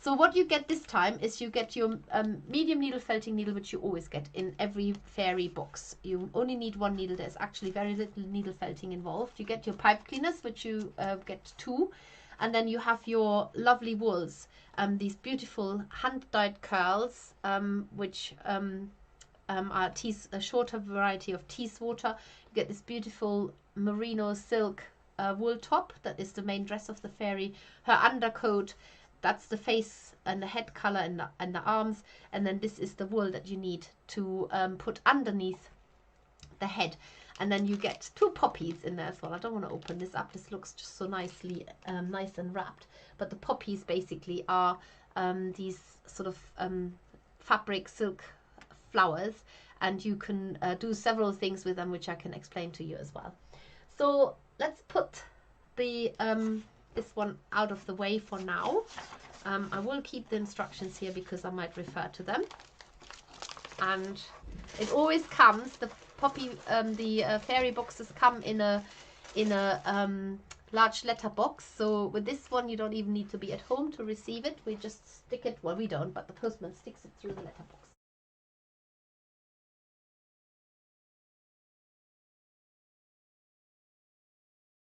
So what you get this time is you get your medium needle felting needle, which you always get in every fairy box. You only need one needle. There's actually very little needle felting involved. You get your pipe cleaners, which you get 2. And then you have your lovely wools, these beautiful hand-dyed curls, which are a shorter variety of Teeswater. You get this beautiful merino silk wool top. That is the main dress of the fairy. Her undercoat, that's the face and the head color and the arms. And then this is the wool that you need to put underneath the head. And then you get 2 poppies in there as well. I don't want to open this up. This looks just so nicely nice and wrapped. But the poppies basically are these sort of fabric silk flowers, and you can do several things with them, which I can explain to you as well. So let's put the this one out of the way for now. I will keep the instructions here because I might refer to them. And it always comes, the fairy boxes come in a large letter box. So with this one, you don't even need to be at home to receive it. We just stick it, well, we don't, but the postman sticks it through the letterbox.